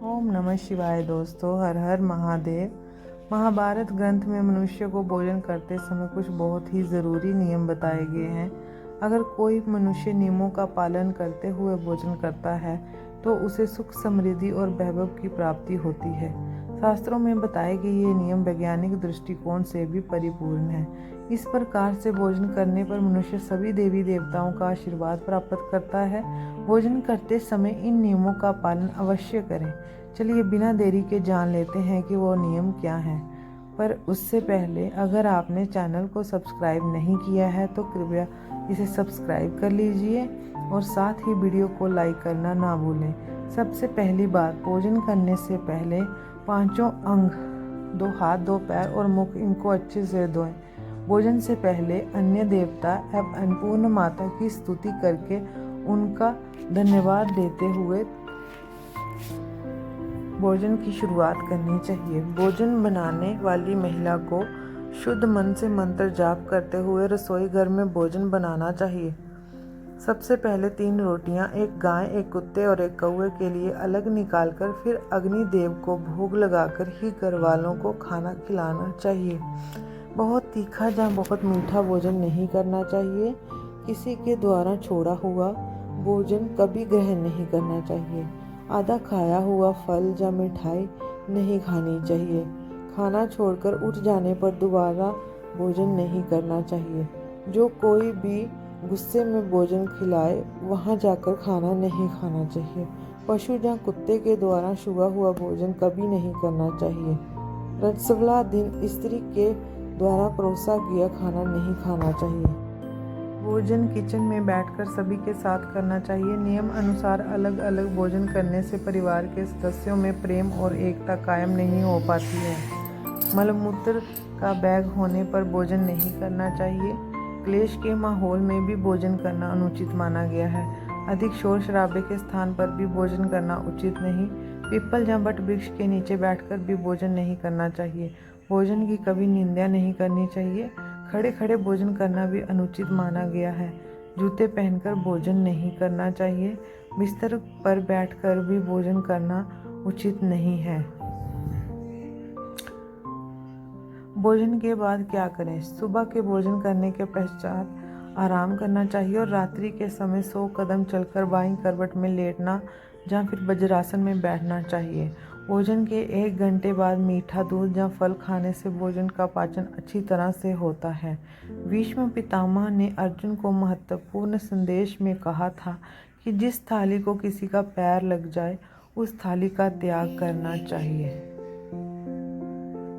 ओम नमः शिवाय। दोस्तों, हर हर महादेव। महाभारत ग्रंथ में मनुष्य को भोजन करते समय कुछ बहुत ही ज़रूरी नियम बताए गए हैं। अगर कोई मनुष्य नियमों का पालन करते हुए भोजन करता है तो उसे सुख, समृद्धि और वैभव की प्राप्ति होती है। शास्त्रों में बताए गए ये नियम वैज्ञानिक दृष्टिकोण से भी परिपूर्ण है। इस प्रकार से भोजन करने पर मनुष्य सभी देवी देवताओं का आशीर्वाद प्राप्त करता है। भोजन करते समय इन नियमों का पालन अवश्य करें। चलिए बिना देरी के जान लेते हैं कि वो नियम क्या हैं। पर उससे पहले अगर आपने चैनल को सब्सक्राइब नहीं किया है तो कृपया इसे सब्सक्राइब कर लीजिए और साथ ही वीडियो को लाइक करना ना भूलें। सबसे पहली बात, भोजन करने से पहले पांचों अंग, 2 हाथ, 2 पैर और मुख, इनको अच्छे से धोएं। भोजन से पहले अन्य देवता एवं अन्नपूर्ण माता की स्तुति करके उनका धन्यवाद देते हुए भोजन की शुरुआत करनी चाहिए। भोजन बनाने वाली महिला को शुद्ध मन से मंत्र जाप करते हुए रसोई घर में भोजन बनाना चाहिए। सबसे पहले 3 रोटियां, 1 गाय, 1 कुत्ते और 1 कौवे के लिए अलग निकालकर फिर अग्निदेव को भोग लगाकर ही घर वालों को खाना खिलाना चाहिए। बहुत तीखा या बहुत मीठा भोजन नहीं करना चाहिए। किसी के द्वारा छोड़ा हुआ भोजन कभी ग्रहण नहीं करना चाहिए। आधा खाया हुआ फल या मिठाई नहीं खानी चाहिए। खाना छोड़कर उठ जाने पर दोबारा भोजन नहीं करना चाहिए। जो कोई भी गुस्से में भोजन खिलाए वहां जाकर खाना नहीं खाना चाहिए। पशु या कुत्ते के द्वारा छुआ हुआ भोजन कभी नहीं करना चाहिए। रसवाला दिन स्त्री के द्वारा परोसा गया खाना नहीं खाना चाहिए। भोजन किचन में बैठकर सभी के साथ करना चाहिए। नियम अनुसार अलग अलग भोजन करने से परिवार के सदस्यों में प्रेम और एकता कायम नहीं हो पाती है। मलमूत्र का बैग होने पर भोजन नहीं करना चाहिए। क्लेश के माहौल में भी भोजन करना अनुचित माना गया है। अधिक शोर शराबे के स्थान पर भी भोजन करना उचित नहीं। पीपल या वट वृक्ष के नीचे बैठकर भी भोजन नहीं करना चाहिए। भोजन की कभी निंदा नहीं करनी चाहिए। खड़े खड़े भोजन करना भी अनुचित माना गया है। जूते पहनकर भोजन नहीं करना चाहिए। बिस्तर पर बैठकर भी भोजन करना उचित नहीं है। भोजन के बाद क्या करें? सुबह के भोजन करने के पश्चात आराम करना चाहिए और रात्रि के समय 100 कदम चलकर बाईं करवट में लेटना या फिर वज्रासन में बैठना चाहिए। भोजन के 1 घंटे बाद मीठा दूध या फल खाने से भोजन का पाचन अच्छी तरह से होता है। भीष्म पितामह ने अर्जुन को महत्वपूर्ण संदेश में कहा था कि जिस थाली को किसी का पैर लग जाए उस थाली का त्याग करना चाहिए।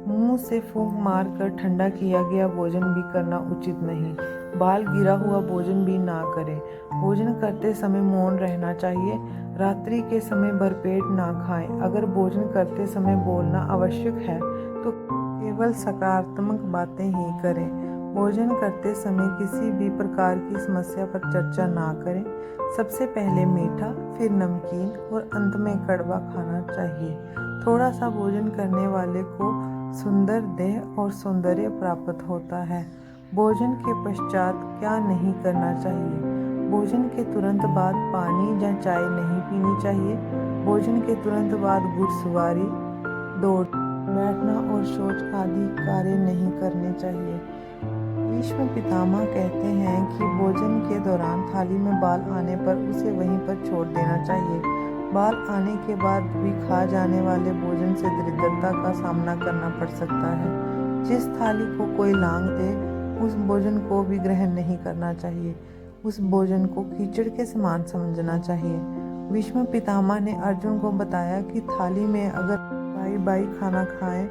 मुंह से फूंक मारकर ठंडा किया गया भोजन भी करना उचित नहीं। बाल गिरा हुआ भोजन भी ना करें। भोजन करते समय मौन रहना चाहिए। रात्रि के समय भरपेट ना खाएं। अगर भोजन करते समय बोलना आवश्यक है तो केवल सकारात्मक बातें ही करें। भोजन करते समय किसी भी प्रकार की समस्या पर चर्चा ना करें। सबसे पहले मीठा, फिर नमकीन और अंत में कड़वा खाना चाहिए। थोड़ा सा भोजन करने वाले को सुंदर देह और सौंदर्य प्राप्त होता है। भोजन के पश्चात क्या नहीं करना चाहिए? भोजन के तुरंत बाद पानी या चाय नहीं पीनी चाहिए। भोजन के तुरंत बाद घुड़सवारी, दौड़, बैठना और शौच आदि कार्य नहीं करने चाहिए। भीष्म पितामह कहते हैं कि भोजन के दौरान थाली में बाल आने पर उसे वहीं पर छोड़ देना चाहिए। बाल आने के बाद भी खा जाने वाले भोजन से दरिद्रता का सामना करना पड़ सकता है। जिस थाली को कोई लांग दे उस भोजन को भी ग्रहण नहीं करना चाहिए। उस भोजन को कीचड़ के समान समझना चाहिए। भीष्म पितामह ने अर्जुन को बताया कि थाली में अगर बाई बाई खाना खाएं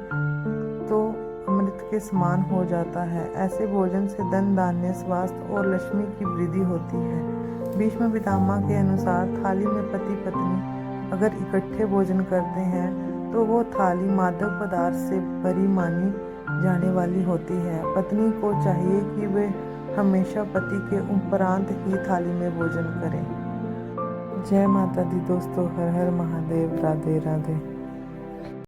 तो अमृत के समान हो जाता है। ऐसे भोजन से धन, धान्य, स्वास्थ्य और लक्ष्मी की वृद्धि होती है। भीष्म पितामह के अनुसार थाली में पति पत्नी अगर इकट्ठे भोजन करते हैं तो वो थाली मादक पदार्थ से भरी मानी जाने वाली होती है। पत्नी को चाहिए कि वे हमेशा पति के उपरांत ही थाली में भोजन करें। जय माता दी दोस्तों, हर हर महादेव, राधे राधे।